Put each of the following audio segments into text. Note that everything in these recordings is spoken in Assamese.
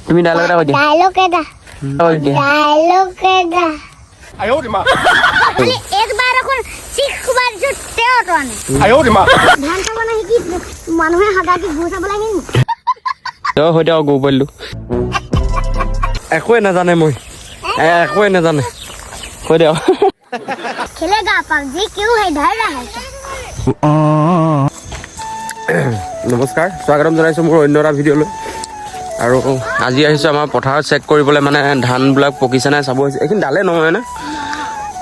তুমি ডায়লগ এটা কৈ দিয়া डायलॉग এটা डायलॉग এটা আয়ো রে মা খালি একবার এখন শিখবার জুতে অটনে আয়ো রে মা ধান খাব না কি মানুহে হাগাটি গুছা বলাই নি তো হৈ দিয়ক গৰু পোৱালিটো একোৱে নাজানে মই একোৱে নাজানে হৈ দিয়ক खेलेगा पबजी क्यों है डर रहा है क्या নমস্কাৰ স্বাগতম জনাইছোঁ মোৰ অন্য এটা ভিডিঅ'লৈ আৰু আজি আহিছোঁ আমাৰ পথাৰত চেক কৰিবলৈ মানে ধানবিলাক পকিছে নাই চাব আহিছোঁ এইখিনি ডালে নহয় না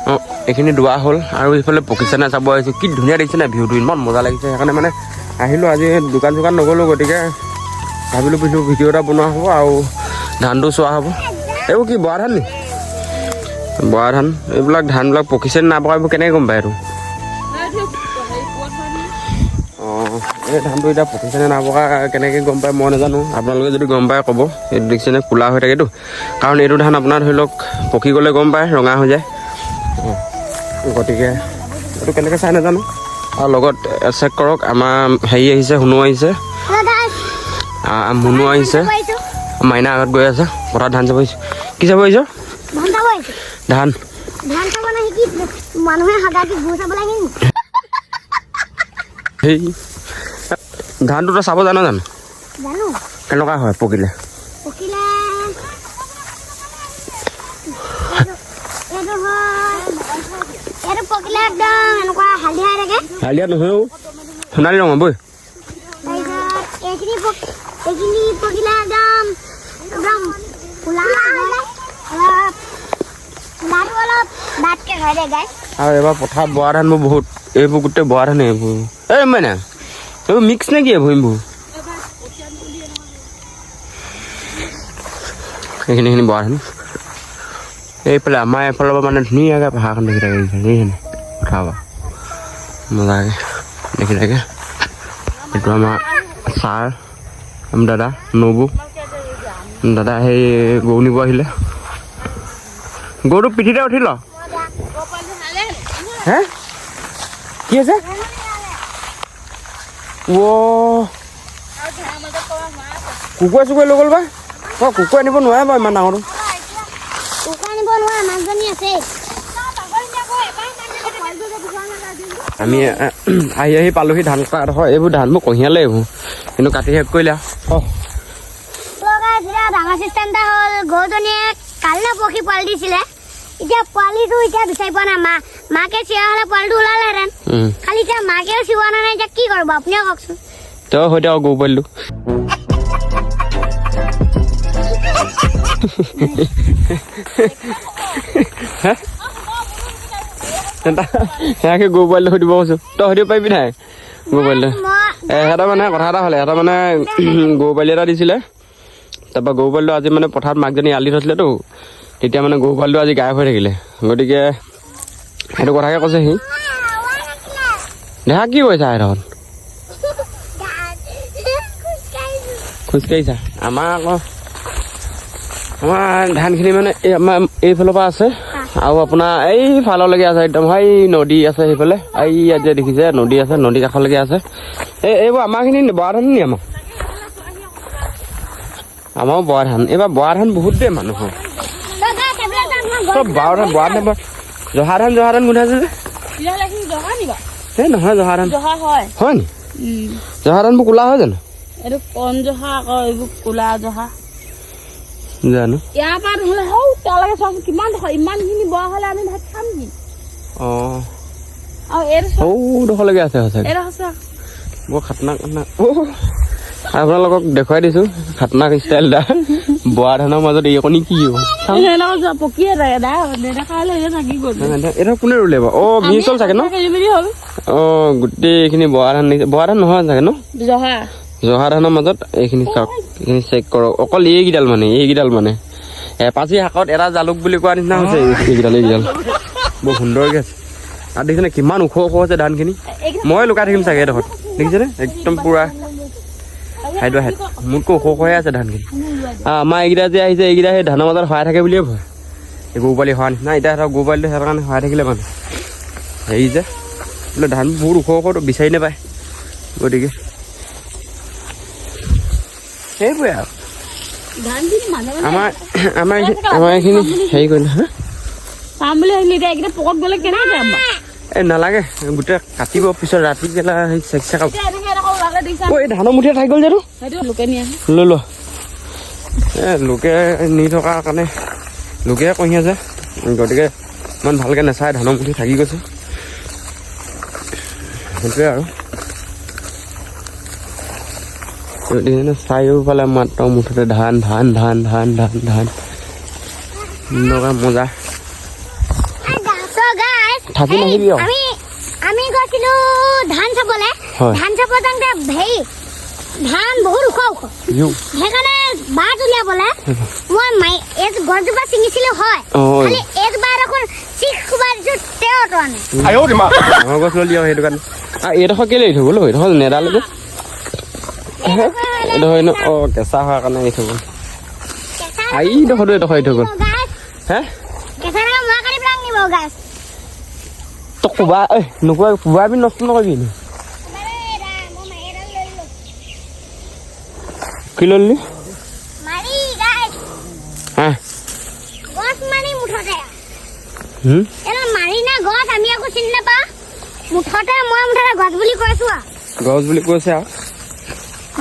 অঁ এইখিনি দোৱা হ'ল আৰু এইফালে পকিছে নাই চাব আহিছোঁ কি ধুনীয়া দেখিছে নাই ভিউটো ইমান মজা লাগিছে সেইকাৰণে মানে আহিলোঁ আজি দোকান চোকান নগ'লোঁ গতিকে ভাবিলোঁ ভিডিঅ' এটা বনোৱা হ'ব আৰু ধানটো চোৱা হ'ব এইবোৰ কি বৰা ধান নি বৰা ধান এইবিলাক ধানবিলাক পকিছে নে নাপকা এইবোৰ কেনেকৈ গম পায় এইটো অঁ এই ধানটো এতিয়া পকিছে নে নাপকা কেনেকৈ গম পায় মই নাজানো আপোনালোকে যদি গম পায় ক'ব এইটো দেখিছেনে ক'লা হৈ থাকেতো কাৰণ এইটো ধান আপোনাৰ ধৰি লওক পকি গ'লে গম পায় ৰঙা হৈ যায় গতিকে এইটো কেনেকৈ চাই নাজানো আৰু লগত চেক কৰক আমাৰ হেৰি আহিছে শুনো আহিছে মুনু আহিছে মাইনা আগত গৈ আছে পথাৰত ধান চাব আহিছোঁ কি চাব আহিছ ধান খাব আহিছে ধান ধান খাব না কি মানুহে হাগাটি গুছা বলাই নি সেই ধানটো চাব জানো জানো কেনেকুৱা হয় পকিলে পকিলে এটো হয় এটো পকিলে একদম এনেকুৱা হালধীয়া থাকে হালিয়া নহয়ও সোণালী ৰঙৰ বৈ তাৰপিছত এইখিনি পকিলে একদম কোলা অলপ ডাঠকে হয় দে গাই আৰু এবাৰ পথাৰত বৰা ধানবোৰ বহুত এইবোৰ গোটেই বৰা ধান এইবোৰ এই মানে এইবোৰ মিক্স নে কি এইবোৰ এইখিনি বৰা ধান এইফালে আমাৰ এইফালৰ পৰা মানে ধুনীয়াকৈ পাহাৰখন দেখি থাকে এইখিনি পথাৰৰ পৰা মজাকৈ দেখি থাকে এইটো আমাৰ ছাৰ আমাৰ দাদা নবু দাদা সেই গৰু নিব আহিলে গৰুটো পিঠিতে উঠিল হে কি আছে কুকুৰা চুকুৰা লৈ গ'ল বা অঁ কুকুৰা নিব নোৱাৰে বাৰু ইমান ডাঙৰটো আমি আহি পালোহি ধান কাট হয় এইবোৰ ধানবোৰ কঢ়িয়ালে এইবোৰ কিন্তু কাটি শেষ কৰিলে ডাঙৰ চিষ্টেম এটা হ'ল গৰুজনীয়ে কালিলে পক্ষী পোৱালি দিছিলে এতিয়া পোৱালিটো এতিয়া বিচাৰি পোৱা নাই মাকে চিঞৰা হ'লে পোৱালিটো ওলালেহেঁতেন খালি এতিয়া মাকেও চিঞৰা নাই এতিয়া কি কৰিব আপুনিও কওকচোন তই হৈ দিয়ক গৰু পোৱালিটো সেয়াকে গৰু পোৱালিটো সুধিব কৈছোঁ তই সুধিব পাৰিবি নাই গৰু পোৱালিটো সিহঁতৰ মানে কথা এটা হ'লে সিহঁতৰ মানে গৰু পোৱালি এটা দিছিলে তাৰপৰা গৰু পোৱালিটো আজি মানে পথাৰত মাকজনী আলি থৈছিলেতো তেতিয়া মানে গৰু পোৱালিটো আজি গায়ব হৈ থাকিলে গতিকে সেইটো কথাকে কৈছে সি দেখা কি কৰিছা সিহঁত খোজকাঢ়িছা আমাৰ ধানখিনি মানে এই আমাৰ এইফালৰ পৰা আছে আৰু আপোনাৰ এইফাললৈকে আছে একদম সেই নদী আছে সেইফালে এই ইয়াত যে দেখিছে নদী আছে নদী কাষলৈকে আছে এইবোৰ আমাৰখিনি বৰা ধান নি আমাৰো বৰা ধান এইবাৰ বৰা ধান বহুত দেই মানুহৰ বৰা ধান জহা ধান গোন্ধাইছে যে এই নহয় জহা ধান হয় নি জহা ধানবোৰ ক'লা হয় জানো এইটো কণ জহা আকৌ এইবোৰ ক'লা জহা জানো ইয়াৰ পৰা নহ'লে হৌ তালৈকে চাওক কিমান ইমানখিনি বৰা হ'লে আমি ভাত খাম কি অঁ আৰু এইটো সৌডোখৰলৈকে আছে সঁচাকৈ এইটো সঁচা বৰ খাতনাক আপোনালোকক দেখুৱাই দিছোঁ খাতনাক ষ্টাইল এটা বৰা ধানৰ মাজত এই অকণি কি পকিয়ে থাকে নেদেখা হ'লে থাকি গ'ল এইটো কোনে ৰুলে বাৰু অঁ মিছ হ'ল চাগে ন হ'ল অঁ গোটেইখিনি বৰা ধান বৰা ধান নহয় চাগে ন জহা ধানৰ মাজত এইখিনি চাওক এইখিনি চেক কৰক অকল এইকেইডাল মানে এপাচি শাকত এটা জালুক বুলি কোৱা নিচিনা হৈছে এইকেইডাল বৰ সুন্দৰকৈ আছে আৰু দেখিছেনে কিমান ওখ আছে ধানখিনি মই লুকাই থাকিম চাগে এডোখৰত দেখিছেনে একদম পূৰা হাইট মোতকৈ ওখহে আছে ধানখিনি আমাৰ এইকেইটা যে আহিছে এইকেইটা সেই ধানৰ মাজত সহায় থাকে বুলিয়ে ভয় এই গৰু পোৱালি হোৱা নিচিনা এতিয়া সিহঁতৰ গৰু পোৱালিটো সিহঁতৰ কাৰণে সহায় থাকিলে মানে হেৰি যে বোলে ধানবোৰ বহুত ওখটো বিচাৰি নাপায় গতিকে সেইবোৰে আৰু ধানখিনি মাজে মাজে আমাৰ এইখিনি হেৰি কৰিলে হা চাম বুলি আহিলে এতিয়া এইকেইটা পকত গ'লে কেনেকৈ যাম বাৰু এই নালাগে গোটেই কাটিব পিছত ৰাতি কেলা সেই চেক চেকাব এনেকৈ ওলালে দেখিছা এই ধানৰ মুঠিয়ে থাকি গ'ল জানো সেইটো লোকে নি আহে লৈ লোৱা লোকে নি থকাৰ কাৰণে লোকে কঢ়িয়া যায় গতিকে ইমান ভালকৈ নাচায় ধানৰ মুঠি থাকি গৈছে সেইটোৱে আৰু চাৰিওফালে মাত্ৰ মুঠতে ধান ধান ধান ধান ধান ধান এনেকুৱা মজা থাকি নাহিবি আৰু আমি গৈছিলো ধান চাবলে ধান চাব যাওঁতে হেৰি ধান বহুত ওখ ওখ সেইকাৰণে বাট উলিয়াবলে মই গছজোপা ছিঙিছিলো হয় খালি একবাৰ দেখোন চিক কোবাই দিছো তেওঁ অঁতৰা নাই ডাঙৰ গছ ল'লি আৰু সেইটো কাৰণে এইডোখৰ কেলৈ এৰি থৈ গ'ল এইডোখৰ নেদালে যে এইডোখৰ এনে কেঁচা হোৱাৰ কাৰণে এৰি থৈ গ'ল এইডোখৰটো এইডোখৰ এৰি থৈ গ'ল হে তই কোবা নোকোৱা কোবাবি নষ্ট নকৰিবি কি ল'লি হা মাৰি না গছ আমি আকৌ চিনি নাপাওঁ মুঠতে মই মুঠতে গছ বুলি কৈছো গছ বুলি কৈছে আৰু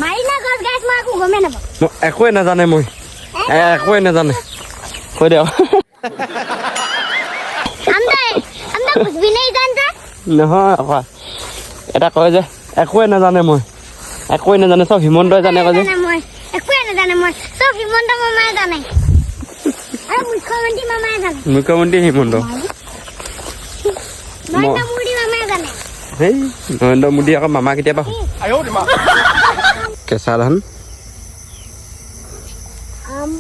মাৰি না গছ গাছ মই আকৌ গমেই নাপাওঁ একোৱে নাজানে মই একোৱে নাজানে কৈ দে নহয় আকৌ এটা কয় যে একোৱে নাজানে মই একোৱে নাজানে চব হিমন্তই জানে কয় যে একোৱে নাজানে মই চব হিমন্ত মামাই জানে আৰু মুখ্যমন্ত্ৰী মামাই জানে মুখ্যমন্ত্ৰী হিমন্ত নৰেন্দ্ৰ মোদী মামাই জানে সেই নৰেন্দ্ৰ মোদী আকৌ মামা কেতিয়াবা কেঁচা ধান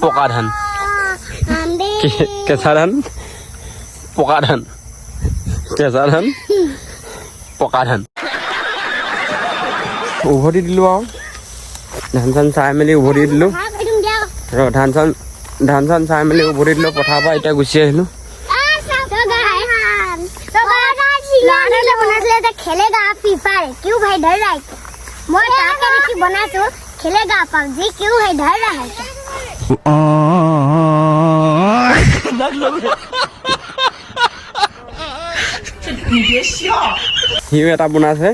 পকা ধান কেঁচা ধান পকা ধান কেঁচা ধান পকা ধান উভতি দিলোঁ আৰু ধান চান চাই মেলি উভতি দিলোঁ ধান চান চাই মেলি উভতি দিলোঁ পথাৰৰ পৰা এতিয়া গুচি আহিলোঁ खेलेगा फ्री फायर क्यों भाई डर रहा है मैं ताके देखी बनातो खेलेगा पबजी क्यों है डर रहा है সিও এটা বনাইছে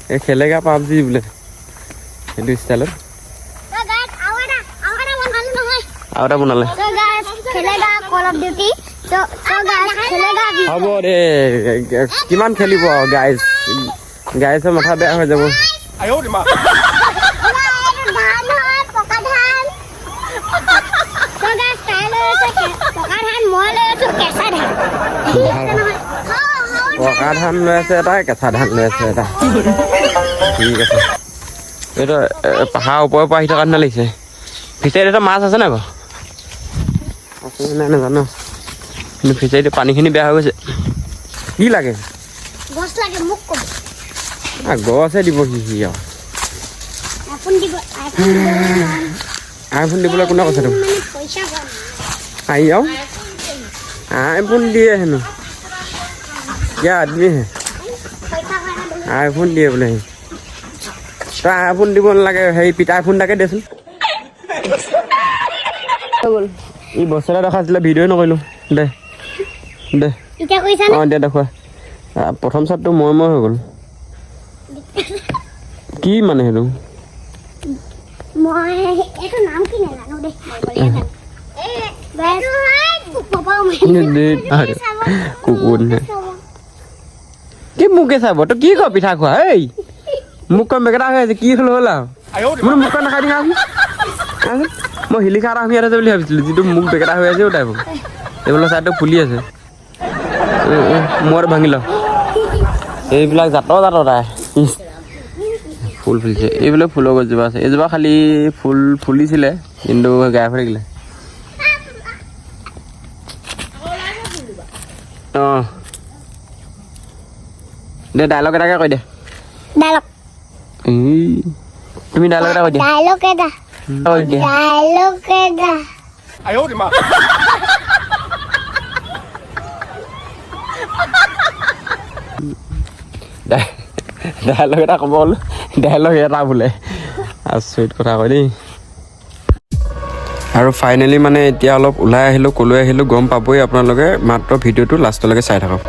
এই খেলেগা পাবজি বোলে সেইটো ষ্টাইলত আৰু এটা বনালে হ'ব দে কিমান খেলিব গাইজ গাইজৰ মাথা বেয়া হৈ যাব পকা ধান লৈ আছে এটা কেঁচা ধান লৈ আছে এটা ঠিক আছে এইটো পাহাৰ ওপৰৰ পৰা আহি থকা নিচিনা লাগিছে ফিচাৰীত এটা মাছ আছে নাই বাৰু আছে নাই নাজানো কিন্তু ফিচাৰীটো পানীখিনি বেয়া হৈ গৈছে কি লাগে গছে দিব সি আৰু আইফোন দিবলৈ কোনে কৈছে তোক আহি আৰু आईफोन दिए है ना क्या आदमी है आईफोन दिए बोले तो आईफोन দিব নালাগে সেই পিতা আইফোন তাকে দেচোন এই বছৰে দেখাইছিলে ভিডিঅ' নকৰিলোঁ দে দে অঁ দে দেখুৱা প্ৰথম চাটটো মই হৈ গ'ল কি মানে সেইটো কুকুৰ কি মোকে চাব তই কি ক পিঠা খোৱা এই মোক কম বেকেটা হৈ আছে কি হ'ল হ'ল আৰু মোৰ মোক নাখাই দিম মই শিলিখা এটা শুনি আছে বুলি ভাবিছিলোঁ যিটো মোক বেকেটা হৈ আছে তাই এইবিলাক চাইডটো ফুলি আছে মোৰ ভাঙি ল এইবিলাক জাতৰ তাই ফুল ফুলিছে এইবিলাক ফুলৰ গছজোপা আছে এইজোপা খালি ফুল ফুলিছিলে কিন্তু গাই হৈ থাকিলে অঁ দে ডাইলগ এটাকে কৈ দে তুমি ডাইলগ এটা কৈ দিয়া ডাইলগ এটা ক'ব বোলো ডাইলগ এটা বোলে আচৰিত কথা কয় দেই আৰু ফাইনেলি মানে এতিয়া অলপ ওলাই আহিলোঁ, ক'লৈ আহিলোঁ গম পাবই আপোনালোকে, মাত্ৰ ভিডিঅ'টো লাষ্টলৈকে চাই থাকক।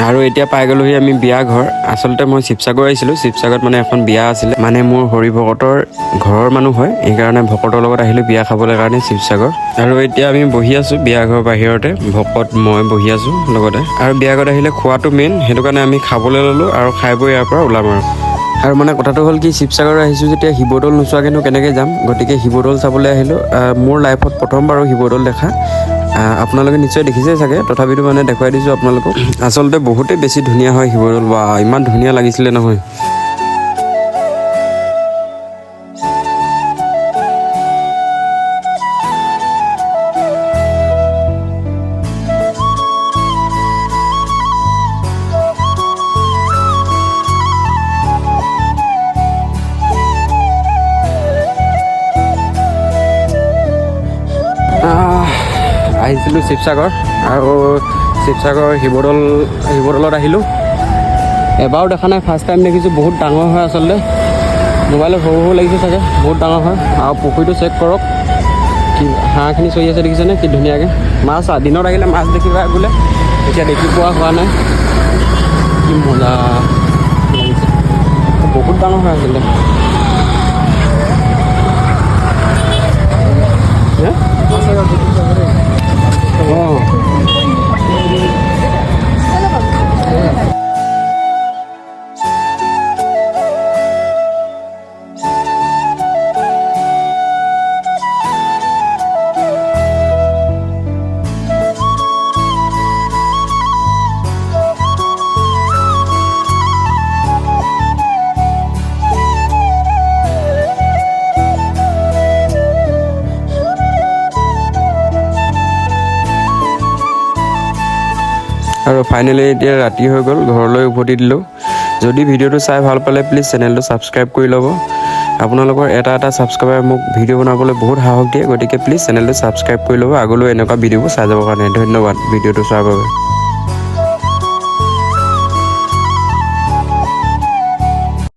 আৰু এতিয়া পাই গ'লোহি আমি বিয়া ঘৰ। আচলতে মই শিৱসাগৰ আহিছিলোঁ, শিৱসাগৰত মানে এখন বিয়া আছিলে, মানে মোৰ হৰি ভকতৰ ঘৰৰ মানুহ হয়, সেইকাৰণে ভকতৰ লগত আহিলোঁ বিয়া খাবলৈ কাৰণে শিৱসাগৰ। আৰু এতিয়া আমি বহি আছোঁ বিয়া ঘৰৰ বাহিৰতে, ভকত মই বহি আছোঁ লগতে। আৰু বিয়া ঘৰত আহিলে খোৱাটো মেইন, সেইটো কাৰণে আমি খাবলৈ ল'লোঁ আৰু খাই বৈ ইয়াৰ পৰা ওলাম আৰু মানে কথাটো হ'ল কি, শিৱসাগৰ আহিছোঁ যেতিয়া শিৱদৌল নোচোৱাকৈনো কেনেকৈ যাম, গতিকে শিৱদৌল চাবলৈ আহিলোঁ। মোৰ লাইফত প্ৰথমবাৰ শিৱদৌল দেখা, আপোনালোকে নিশ্চয় দেখিছে চাগে, তথাপিতো মানে দেখুৱাই দিছোঁ আপোনালোকক। আচলতে বহুতেই বেছি ধুনীয়া হয় শিৱদৌল, বা ইমান ধুনীয়া লাগিছিলে নহয়। আহিছিলোঁ শিৱসাগৰ, আৰু শিৱসাগৰ শিৱদৌলত আহিলোঁ। এবাৰো দেখা নাই, ফাৰ্ষ্ট টাইম দেখিছোঁ। বহুত ডাঙৰ হয় আচলতে, মোবাইলত সৰু সৰু লাগিছে চাগে, বহুত ডাঙৰ হয়। আৰু পুখুৰীটো চেক কৰক, কি হাঁহখিনি চৰি আছে দেখিছেনে, কি ধুনীয়াকৈ। মাছ দিনত আহিলে মাছ দেখিবা বোলে, এতিয়া দেখি পোৱা হোৱা নাই। কি মজা লাগিছে, বহুত ডাঙৰ হয় আচলতে। অঁ আৰু ফাইনেলি এতিয়া ৰাতি হৈ গ'ল, ঘৰলৈ উভতি দিলোঁ। যদি ভিডিঅ'টো চাই ভাল পালে প্লিজ চেনেলটো ছাবস্ক্ৰাইব কৰি ল'ব। আপোনালোকৰ এটা ছাবস্ক্ৰাইবাৰে মোক ভিডিঅ' বনাবলৈ বহুত সাহস দিয়ে, গতিকে প্লিজ চেনেলটো ছাবস্ক্ৰাইব কৰি ল'ব, আগলৈ এনেকুৱা ভিডিঅ'বোৰ চাই যাবৰ কাৰণে। ধন্যবাদ ভিডিঅ'টো চোৱাৰ বাবে।